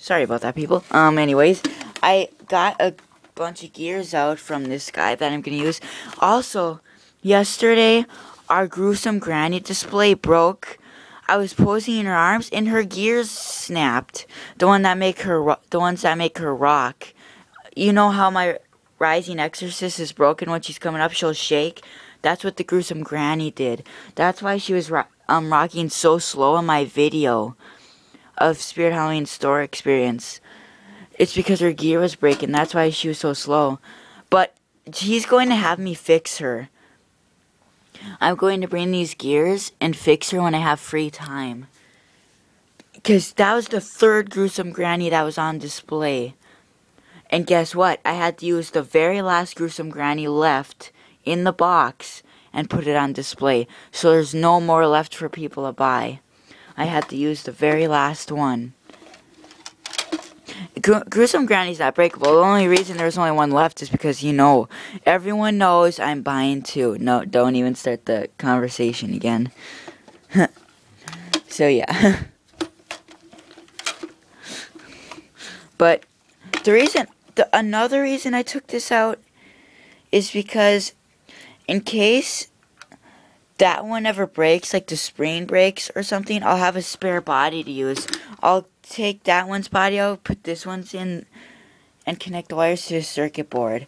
Sorry about that, people. Anyways, I got a bunch of gears out from this guy that I'm gonna use. Also, yesterday, our gruesome granny display broke. I was posing in her arms, and her gears snapped. The ones that make her rock. You know how my Rising Exorcist is broken when she's coming up, she'll shake? That's what the gruesome granny did. That's why she was rocking so slow in my video of Spirit Halloween store experience. It's because her gear was breaking. That's why she was so slow. But he's going to have me fix her. I'm going to bring these gears and fix her when I have free time. Because that was the third gruesome granny that was on display. And guess what? I had to use the very last gruesome granny left in the box and put it on display. So there's no more left for people to buy. I had to use the very last one. Gruesome Granny's not breakable. The only reason there's only one left is because, everyone knows I'm buying two. No, don't even start the conversation again. So, yeah. But another reason I took this out is because in case that one ever breaks, like the spring breaks or something, I'll have a spare body to use. I'll take that one's body out, put this one's in, and connect the wires to the circuit board.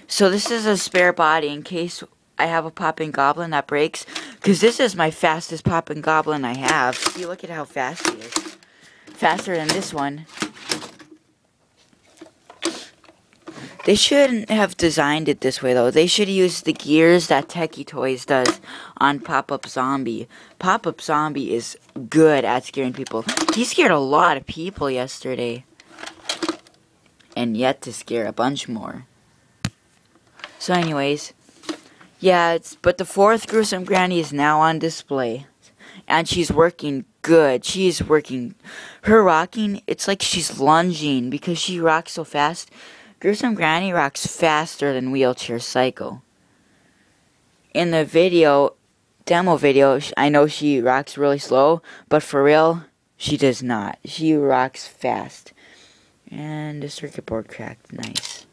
So this is a spare body in case I have a popping goblin that breaks, because this is my fastest popping goblin I have. See, look at how fast he is. Faster than this one. They shouldn't have designed it this way, though. They should use the gears that Techie Toys does on Pop-Up Zombie. Pop-Up Zombie is good at scaring people. He scared a lot of people yesterday. And yet to scare a bunch more. So anyways, yeah, but the fourth gruesome granny is now on display. And she's working good. She's working. Her rocking, it's like she's lunging because she rocks so fast. Gruesome Granny rocks faster than Wheelchair Psycho. In the demo video, I know she rocks really slow, but for real, she does not. She rocks fast. And the circuit board cracked. Nice.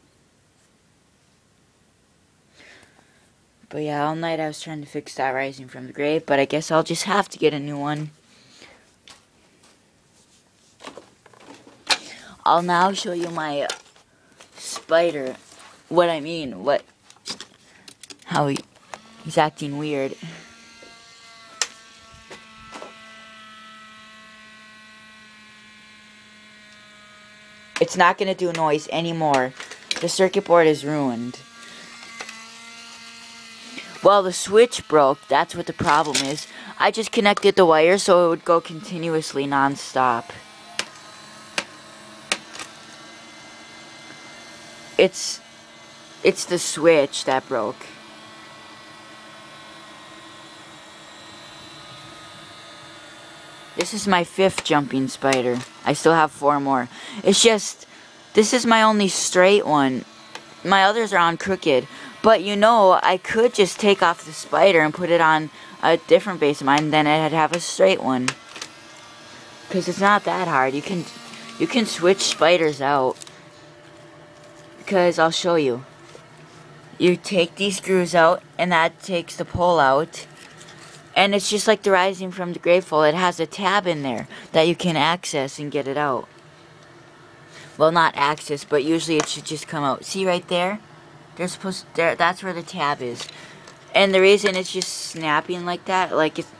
But yeah, all night I was trying to fix that Rising from the Grave, but I guess I'll just have to get a new one. I'll now show you my spider. How he's acting weird. It's not gonna do noise anymore. The circuit board is ruined. Well, the switch broke. That's what the problem is. I just connected the wire so it would go continuously non-stop. It's the switch that broke. This is my 5th jumping spider. I still have 4 more. It's just, this is my only straight one. My others are on crooked. But I could just take off the spider and put it on a different base of mine, then I'd have a straight one. Because it's not that hard. You can switch spiders out. Because I'll show you. You take these screws out, and that takes the pole out. And it's just like the Rising from the Grave Fall. It has a tab in there that you can access and get it out. Well, not access, but usually it should just come out. See right there? That's where the tab is. And the reason it's just snapping like that,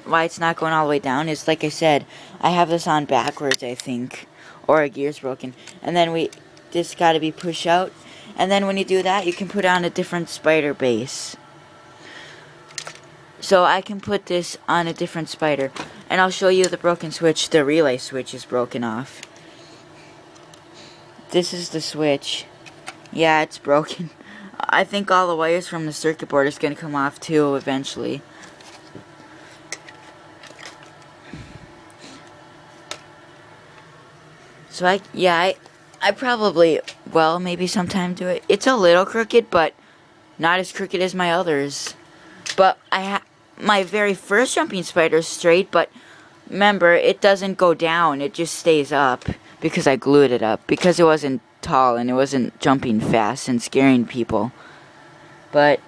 why it's not going all the way down, is like I said, I have this on backwards, I think. Or a gear's broken. And then this gotta be pushed out. And then when you do that, you can put on a different spider base. So I can put this on a different spider. And I'll show you the broken switch. The relay switch is broken off. This is the switch. Yeah, it's broken. I think all the wires from the circuit board is going to come off too eventually. So I probably, well, maybe sometime do it. It's a little crooked, but not as crooked as my others. But my very first jumping spider is straight, but remember, it doesn't go down. It just stays up. because I glued it up. Because it wasn't tall and it wasn't jumping fast and scaring people. But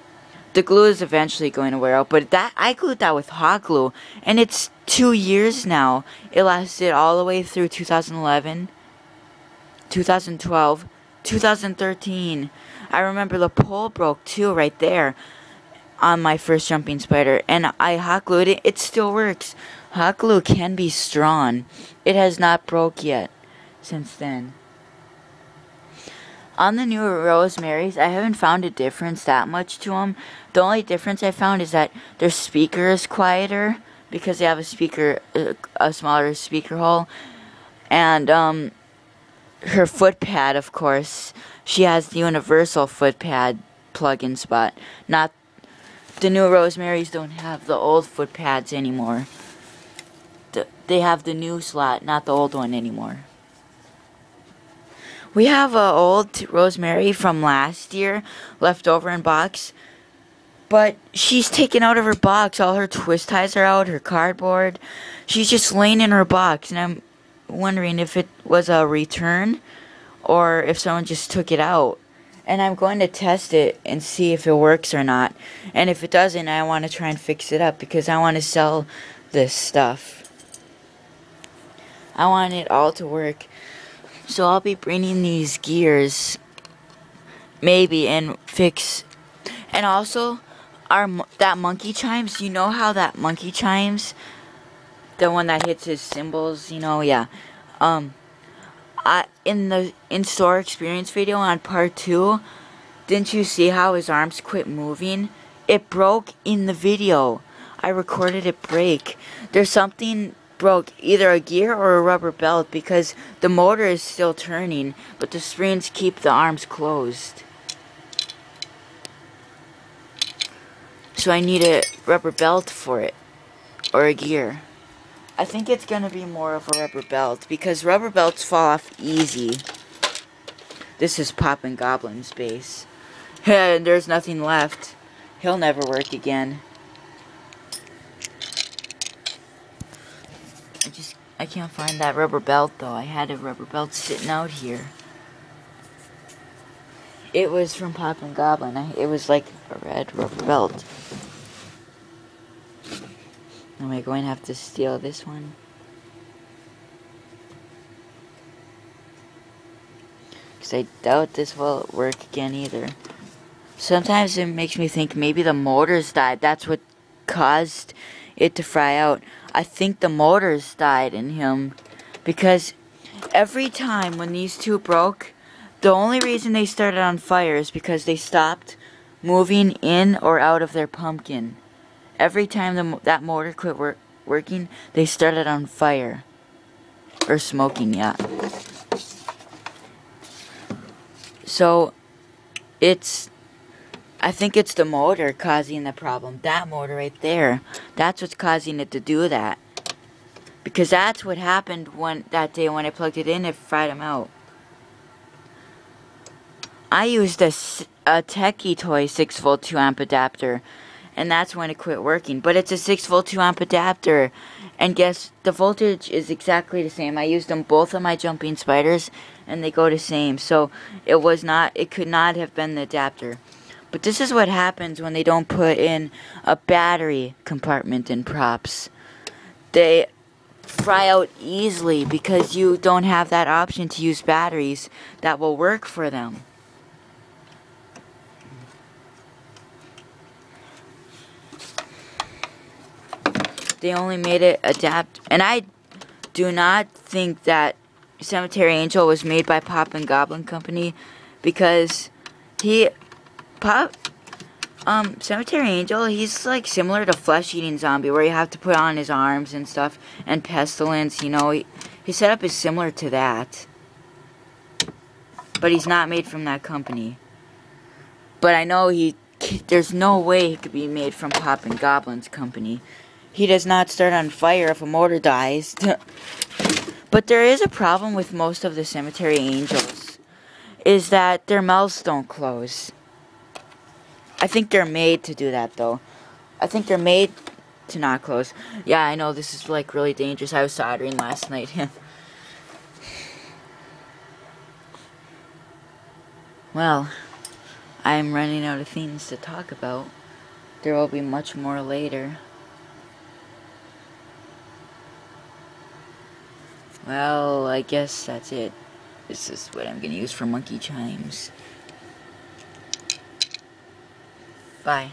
the glue is eventually going to wear out. But that I glued that with hot glue. And it's 2 years now. It lasted all the way through 2011, 2012, 2013. I remember the pole broke too right there on my first jumping spider. And I hot glued it. It still works. Hot glue can be strong. It has not broke yet since then. On the new Rosemaries, I haven't found a difference that much to them. The only difference I found is that their speaker is quieter because they have a smaller speaker hole. And her foot pad, of course, she has the universal foot pad plug-in spot. Not the new Rosemaries don't have the old foot pads anymore. They have the new slot, not the old one anymore. We have an old Rosemary from last year left over in box. But she's taken out of her box. All her twist ties are out, her cardboard. She's just laying in her box. And I'm wondering if it was a return or if someone just took it out. And I'm going to test it and see if it works or not. And if it doesn't, I want to try and fix it up because I want to sell this stuff. I want it all to work. So I'll be bringing these gears, maybe, and fix. And also, that monkey chimes. You know how that monkey chimes, the one that hits his cymbals. You know, yeah. In the in-store experience video on part 2, didn't you see how his arms quit moving? It broke in the video. I recorded it break. There's something broke, either a gear or a rubber belt, because the motor is still turning, but the springs keep the arms closed. So I need a rubber belt for it, or a gear. I think it's gonna be more of a rubber belt, because rubber belts fall off easy. This is Poppin' Goblin's base. And there's nothing left. He'll never work again. I can't find that rubber belt though. I had a rubber belt sitting out here. It was from Poppin' Goblin. It was like a red rubber belt. Am I going to have to steal this one? Because I doubt this will work again either. Sometimes it makes me think maybe the motors died. That's what caused it to fry out. I think the motors died in him. Because every time when these two broke, the only reason they started on fire is because they stopped moving in or out of their pumpkin. Every time that motor quit working, they started on fire. Or smoking, yeah. So, I think it's the motor causing the problem. That motor right there. That's what's causing it to do that. Because that's what happened that day when I plugged it in, it fried them out. I used a Techie Toy 6-volt 2-amp adapter. And that's when it quit working. But it's a 6-volt 2-amp adapter. And guess, the voltage is exactly the same. I used them both on my jumping spiders. And they go the same. So, it could not have been the adapter. But this is what happens when they don't put in a battery compartment in props. They fry out easily because you don't have that option to use batteries that will work for them. They only made it adapt. And I do not think that Cemetery Angel was made by Poppin' Goblin Company because Cemetery Angel, he's like similar to Flesh Eating Zombie, where you have to put on his arms and stuff, and Pestilence, you know, his setup is similar to that. But he's not made from that company. But I know there's no way he could be made from Poppin' Goblin's company. He does not start on fire if a motor dies. But there is a problem with most of the Cemetery Angels, is that their mouths don't close. I think they're made to do that, though. I think they're made to not close. Yeah, I know, this is, like, really dangerous. I was soldering last night. Well, I'm running out of things to talk about. There will be much more later. Well, I guess that's it. This is what I'm going to use for monkey chimes. Bye.